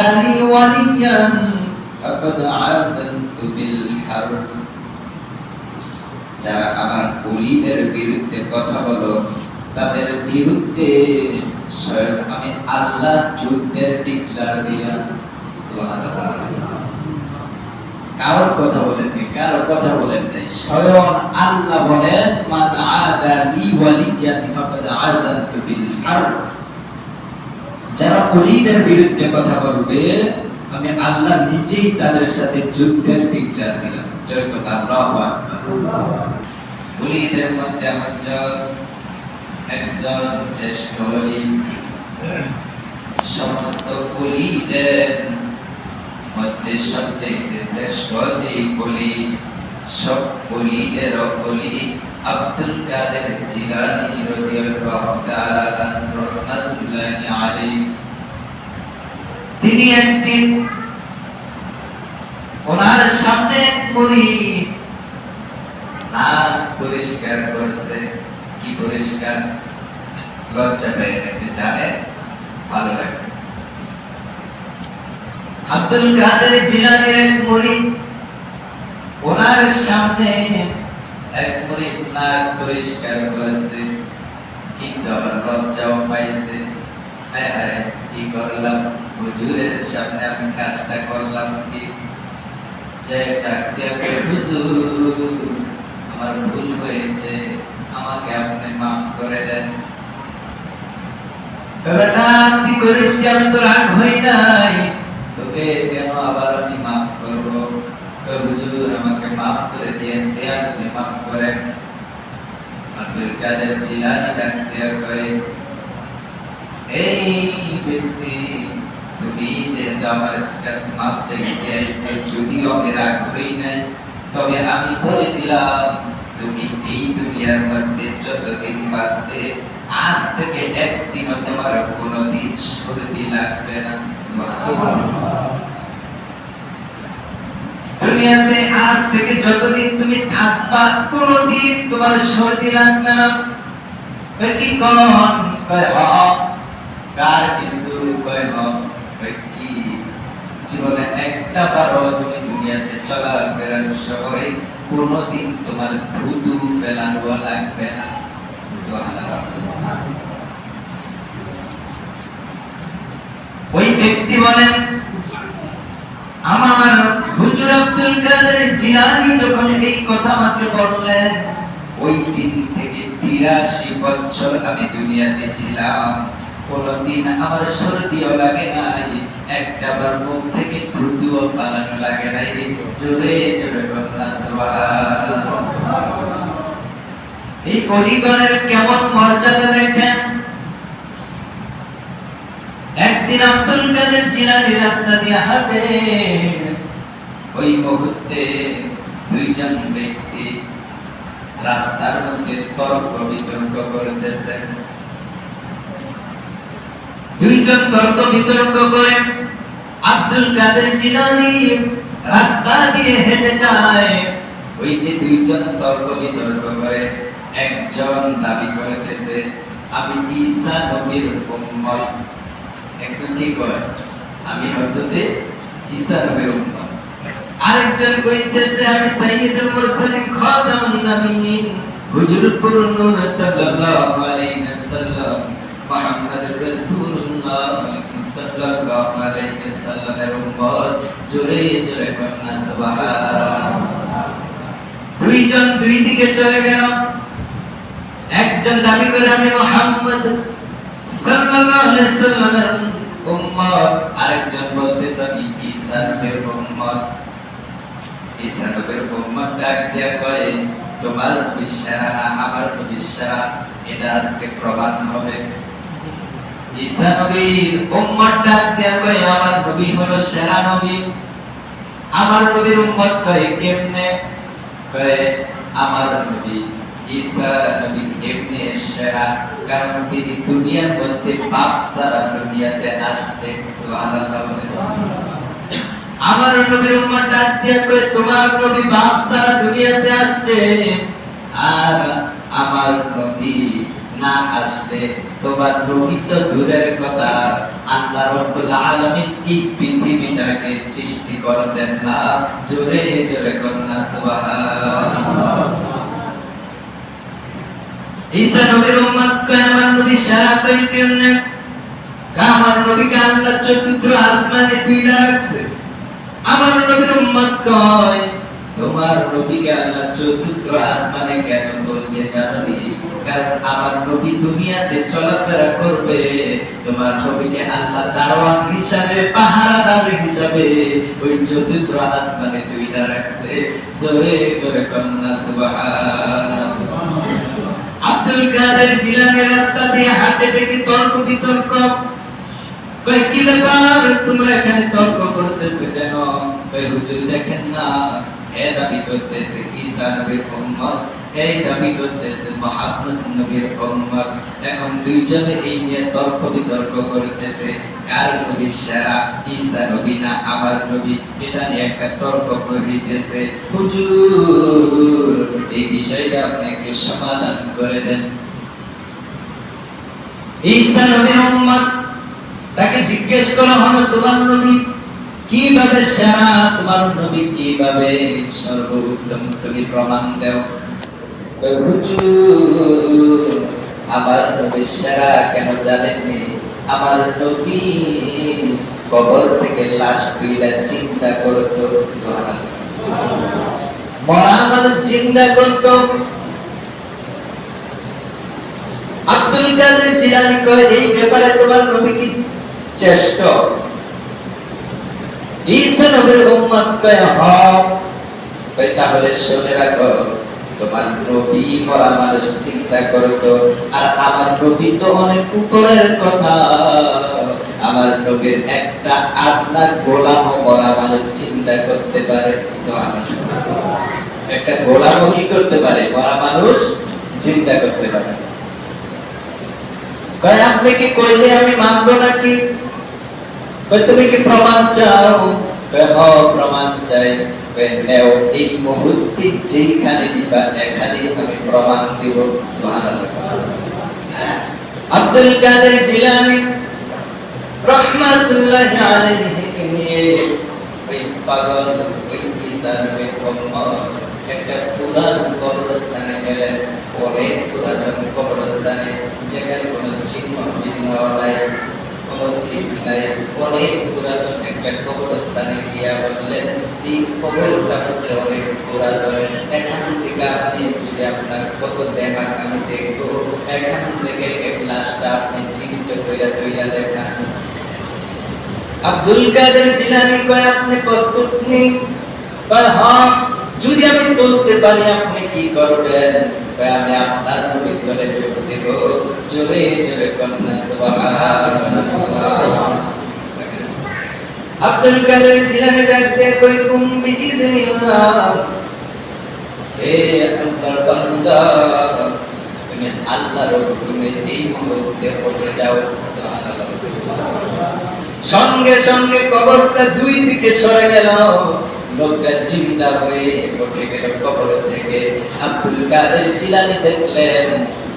আদালি ওয়ালিয়ান ফাকাদ আযানতু বিল হারব। যারা আমার ওলিদের বিরুদ্ধে কথা বলো তাদের বিরুদ্ধে স্বয়ং আমি আল্লাহ যুদ্ধের ডিক্লার দিলাম। সুবহানাল্লাহ। কারোর কথা বলেন নাই, কারোর কথা বলেন নাই, স্বয়ং আল্লাহ বলেন মান আদালি ওয়ালিয়ান ফাকাদ আযানতু বিল হারব। যারা ওলিদের বিরুদ্ধে কথা বলবে আমি আল্লাহ নিজেই তাদের সাথে যুদ্ধের ডিক্লার দিলাম। জয় করুন আল্লাহু আকবার। ওলিদের মধ্যে হযরত একজন শ্রেষ্ঠ ওলি, সমস্ত ওলিদের মধ্যে সবচেয়ে শ্রেষ্ঠ যে ওলি, সব ওলিদের ওলি আব্দুল কাদের জিলানী রাদিয়াল্লাহু তাআলা আনহু রাহমাতুল্লাহি আলাইহি। তিনি একদিন ওনার সামনে মুরিদ নাক পরিষ্কার করছে। কি পরিষ্কার? লজ্জা পেয়ে একটু জানে, ভালো লাগে। আব্দুল কাদের জিলানীর এক মুরিদ ওনার সামনে এক মুরিদ নাক পরিষ্কার করেছে, কিন্তু আবার লজ্জাও পাইছে। হায় হায়, কি করলাম, হুজুরের সামনে আমি কাজটা করলাম কি? যে ডাক দিয়া হুজুর আমার ভুল হয়েছে, আমাকে আপনি মাফ করে দেন। বেটা তুই করিস কি? আমি তো রাগ হই নাই, তোকে কেন আবার আমি মাফ করবো? হুজুর আমাকে মাফ করে দিয়েন, দেয়া তুমি মাফ করেন। আব্দুল কাদের জিলানী ডাক দিয়া কয়, এই ব্যক্তি, তুমি যেহেতু আমার কাছে মাফ চাইতে আইছো, যদিও আমি রাগ হই নাই, তবে আমি বলে দিলাম তুমি এই দুনিয়ার মধ্যে যতদিন বাঁচবে আজ থেকে একদিনও তোমার কোনোদিন সর্দি লাগবে না। সুবহানাল্লাহ। দুনিয়াতে আজ থেকে যতদিন তুমি থাকবা কোনোদিন তোমার সর্দি লাগবে না। কি কোন কয় হ, কার কিছু কয় হ, কয় কি জীবনে একটা বারও তুমি দুনিয়াতে চলার ফেরার সময় কোনোদিন তোমার থুতু ফেলানো লাগবে না। সুবহানাল্লাহ। ওই ব্যক্তি বলেন, আমার হুজুর আব্দুল কাদের জিলানী যখন এই কথা আমাকে বললেন, ওই দিন থেকে 83 বছর আমি দুনিয়াতে ছিলাম, কোনদিন আমার সর্দিও লাগে নাই, একটাবার মুখ থেকে থুতুও ফালানো লাগে নাই। জোরে জোরে বলনা সুবহানাল্লাহ। এই ওলিগণের কেমন মর্যাদা দেখেন। একদিন আব্দুল কাদের জিলানী রাস্তা দিয়ে হাঁটে, ওই মুহূর্তে দুইজন ব্যক্তি রাস্তার মধ্যে তর্ক বিতর্ক করতেছে। দুইজন তর্ক বিতর্ক করে আব্দুল কাদের জিলানী রাস্তা দিয়ে হেঁটে যায়। ওই যে দুইজন তর্ক বিতর্ক করে, একজন দাবি করতেছে আমি ঈসা নবীর উম্মত, একজন কি কয় আমি হযরত ঈসা নবীর উম্মত, আরেকজন কইতেছে আমি সাইয়্যিদুল মুরসালিন খাতামুন নবিয়্যিন হুজুরপুর নূর সাল্লাল্লাহু আলাইহি ওয়াসাল্লাম মুহাম্মদুর রাসূলুল্লাহ সাল্লাল্লাহু আলাইহি ওয়াসাল্লামের উম্মত। জোরে জোরে কন্না সুবহানাল্লাহ। দুইজন দুই দিকে চলে গেল। একজন দাবি করে আমি মুহাম্মদ সাল্লাল্লাহু আলাইহি ওয়াসাল্লামের উম্মত, আরেকজন বলতেছে আমি ঈসা নবীর উম্মত। ঈসা নবীর উম্মত ডাক দিয়া কয়, তোমার নবী সেরা না আমার নবী সেরা, এটা আজকে প্রমাণ হবে। ঈসা নবীর উম্মত ডাক দিয়া কয়, আমার নবী হলো সেরা নবী। আমার নবীর উম্মত কয় কেমনে? কয় আমার নবী ঈসা নবী এমনি সেরা কারণ তিনি দুনিয়ার মধ্যে পাপ ছাড়া দুনিয়াতে আসছে। সুবহানাল্লাহ। আমার নবীর উম্মত ডাক দিয়া কয় তোমার নবী পাপ ছাড়া দুনিয়াতে আসছে, আর আমার নবী না আসলে তোমার নবী তো দূরের কথা, আল্লাহ রাব্বুল আলামিন এই পৃথিবীটাকে সৃষ্টি করতেন না। জোরে জোরে কন্যা সুবহানাল্লাহ। ঈসা নবীর উম্মত কয় আমার নবী সারা কয় কেমনে? আমার নবীকে আল্লাহ চতুর্থ আসমানে তুইলা রাখছে। আমার নবীর উম্মত কয় তোমার নবীকে আল্লাহ চতুর্থ আসমানে কেন বলছে জানি? কারণ আমার নবী দুনিয়াতে চলাফেরা করবে, তোমার নবীকে আল্লাহ দারওয়ান হিসাবে, পাহারাদার হিসাবে ওই চতুর্থ আসমানে তুইলা রাখছে। জোরে জোরে কন্যা সুবহানাল্লাহ। আব্দুল কাদের জিলানী রাস্তা দিয়ে হাঁটে দেখে তর্ক বিতর্ক। কয় কি ব্যাপার তোমরা এখানে তর্ক করতেছো কেন? কয় হুজুর দেখেন না, এ দাবি করতেছে ঈসা নবীর উম্মত, এই দাবি করতেছে মুহাম্মদ নবীর উম্মত। এখন দুইজনে এই নিয়ে তর্ক বিতর্ক করতেছে, কার নবী সেরা, ঈসা নবী না আমার নবী? এটা নিয়ে একটা তর্ক হইতেছে। হুজুর এই বিষয়টা আপনি একটু সমাধান করে দেন। ঈসা নবীর উম্মত তাকে জিজ্ঞেস করা হলো তোমার নবী কিভাবে সেরা, তোমার নবী কিভাবে সর্বোত্তম, তুমি প্রমাণ দাও। হুজুর আমার নবী সেরা কেন জানেননি? আমার নবী কবর থেকে লাশ তুইলা চিন্তা করতো, সুবহানাল্লাহ, মরা মানুষ চিন্তা করতো। আব্দুল কাদের জিলানী কয় এই ব্যাপারে তোমার নবী কি চেষ্টা? ঈসা নবীর উম্মত কয় হ্যাঁ। কয় তাহলে শুনে রাখো, তোমার নবী মরা মানুষ চিন্তা করতো, আর আমার নবী তো অনেক উপরের কথা। আমার নবীর একটা আপনার গোলাম মরা মানুষ চিন্তা করতে পারে, সুবহানাল্লাহ। একটা গোলামও কি করতে পারে? মরা মানুষ চিন্তা করতে পারে। কয় আপনি কি কইলে আমি মানবো নাকি? কয় তুমি কি প্রমাণ চাও? কয় হ্যাঁ প্রমাণ চাই। কয় নেও, এই মুহূর্তে যেখানে দিবা এখানে আমি প্রমাণ দিব, সুবহানাল্লাহ। আব্দুল কাদের জিলানী রাহমাতুল্লাহি আলাইহি কে নিয়ে ওই পাগল ওই ঈসা নবীর উম্মত একটা পুরান কবরস্থানে গেলেন। অনেক পুরাতন কবরস্থানে, যেখানে কোনো চিহ্ন বিঘ্ন নাই, কোনো ঠিক নাই, অনেক পুরাতন একটা কবরস্থানে গিয়া বললেন এই কবরটা হচ্ছে অনেক পুরাতন, এখান থেকে আপনি যদি আপনার কত দেখা আমি দেখবো, এখান থেকে এক লাশটা আপনি জীবিত কইরা তুইলা দেখান। আব্দুল কাদের জিলানী কয় আপনি প্রস্তুত নি? কয় হ্যাঁ, যদি আমি তুলতে পারি আপনি কি করবেন? কয় আমি আপনার নবীর দলে যোগ দেব। জোরে জোরে কন্যা সুবহানাল্লাহ। আব্দুল কাদের জিলানী ডাকতে কই কুম বিইذنিল্লাহ, হে আল্লাহর বান্দা তুমি আল্লাহর হুকুমে এই মুহূর্তে উঠে যাও, সুবহানাল্লাহ। সঙ্গে সঙ্গে কবরটা দুই দিকে সরে গেল, লোকটা জিন্দা হয়ে উঠে গেল কবর থেকে। আব্দুল কাদের জিলানী দেখলেন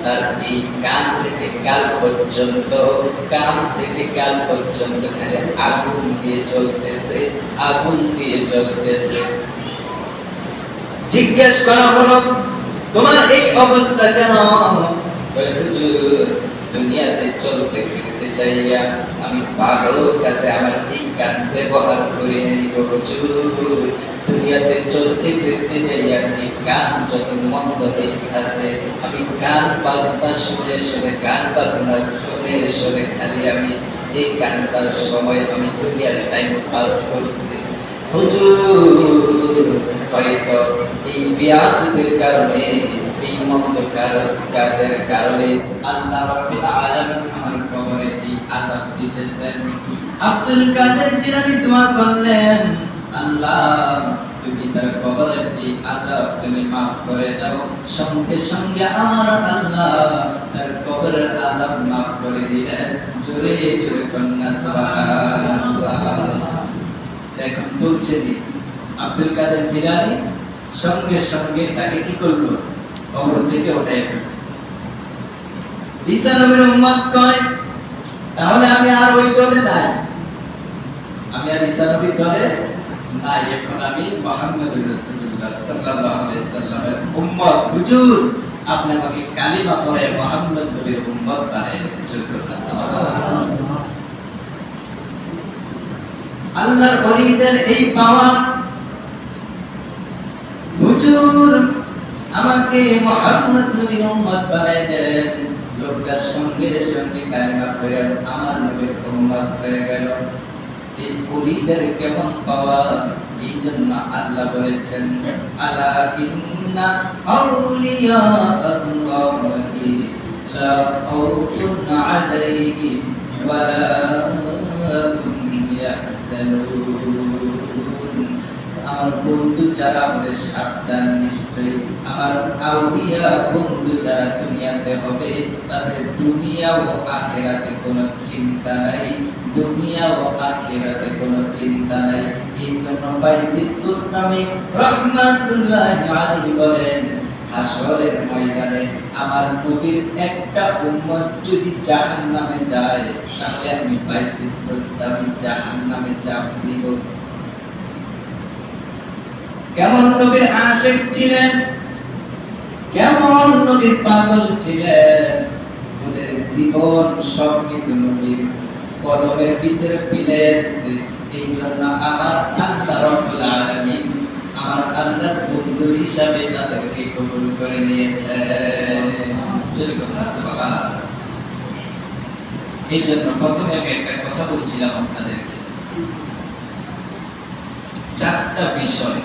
তার এই কান থেকে গাল পর্যন্ত, কান থেকে গাল পর্যন্ত খালি আগুন দিয়ে জ্বলতেছে, আগুন দিয়ে জ্বলতেছে। জিজ্ঞেস করা হলো তোমার এই অবস্থা কেন? হুজুর দুনিয়াতে চলতে ফিরতে চাইয়া আমি পাগল কাছে আমার এই কান ব্যবহার করে নেই গো হুজুর। দুনিয়াতে চলতে ফিরতে চাইয়া এই কান যত মন্দ দিক আছে, আমি গান বাজনা শুনে শুনে, গান বাজনা শুনে শুনে খালি আমি এই কানটার সময় আমি দুনিয়ার টাইম পাস করছি। হুজুর হয়তো এই বিয়াদতের কারণে, এই মন্দ কাজের কারণে আল্লাহ রাব্বুল আলামিন আমার কবরে এই আযাব দিতেছেন। আব্দুল কাদের জিলানী দোয়া করলেন আল্লাহ তুমি তার কবরের এই আযাব তুমি maaf করে দাও। সঙ্গে সঙ্গে আমার আল্লাহ তার কবরের আযাব maaf করে দিলেন। জোরে জোরে কন্যা সুবহানাল্লাহ। এখন তুলছে আব্দুল কাদের জিলানী সঙ্গে সঙ্গে তাকে কি করলো? কবর থেকে উঠাই ফেলল। ঈসা নবীর উম্মত কয়, তাহলে আমি আর ওই দলে নাই, আমি আর ঈসা নবীর দলে নাই, এখন আমি মুহাম্মদুর রাসূলুল্লাহ সাল্লাল্লাহু আলাইহি সাল্লামের উম্মত। হুজুর আপনি আমাকে কালিমা পড়ে মুহাম্মদ নবীর উম্মত বানায় দিয়েছেন। সুবহানাল্লাহ। আল্লাহর ওলিদের এই পাওয়া, হুজুর আমাকে মুহাম্মদ নবীর উম্মত বানায় দেন। লোকটা সঙ্গে সঙ্গে কালিমা পড়ে আমার নবীর উম্মত হয়ে গেল। এই ওলিদের কেমন পাওয়া, এই জন্য আল্লাহ বলেছেন, আলা ইন্না আউলিয়া আল্লাহি লা খাউফুন আলাইহিম ওয়া লা হুম ইয়াহজানুন। আমার বন্ধু যারা হবে সাবধান, নিশ্চয়ই আমার আউলিয়া বন্ধু যারা দুনিয়াতে হবে তাদের দুনিয়া ও আখিরাতে কোনো চিন্তা নাই, দুনিয়া ও আখিরাতে কোনো চিন্তা নাই। এই জন্য বাইজিদ বুস্তামি রাহমাতুল্লাহি আলাইহি বলেন, হাসরের ময়দানে আমার নবীর একটা উম্মত যদি জাহান্নামে যায়, তাহলে আমি বাইজিদ বুস্তামি জাহান্নামে চাপ দিব। কেমন নবীর আশিক ছিলেন, কেমন নবীর পাগল ছিলেন, ওদের জীবন সবকিছু নবীর কদমের ভিতরে ফেলে দিয়েছে। এই জন্য আমার আল্লাহ রাব্বুল আলামিন আমার আল্লাহর বন্ধু হিসাবে তাদেরকে কবুল করে নিয়েছেন। সুবহানাল্লাহ। এই জন্য প্রথমে আমি একটা কথা বলছিলাম আপনাদেরকে, চারটা বিষয়,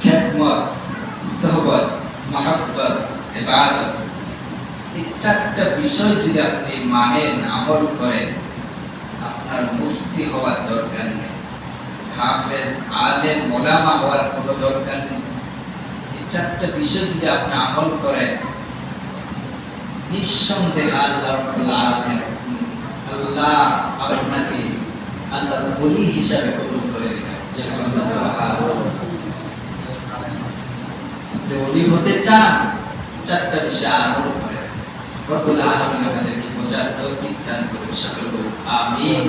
খেদমত, সোহবত, মহব্বত, ইবাদত, এই চারটা বিষয় যদি আপনি মানেন, আমল করেন, আপনার মুফতি হওয়ার দরকার নেই, হাফেজ, আলেম, ওলামা হওয়ার কোনো দরকার নেই। এই চারটা বিষয় যদি আপনি আমল করেন, নিঃসন্দেহে আল্লাহ রাব্বুল আলামিন আল্লাহ আপনাকে আল্লাহর ওলি হিসাবে কবুল করে নেবেন। যেরকম সুবহানাল্লাহ। ওলি হতে চান, চারটা বিষয় আমল করেন। রব্বুল আলামিন আমাদেরকে বোঝার তৌফিক দান করুন। সকল আমিন।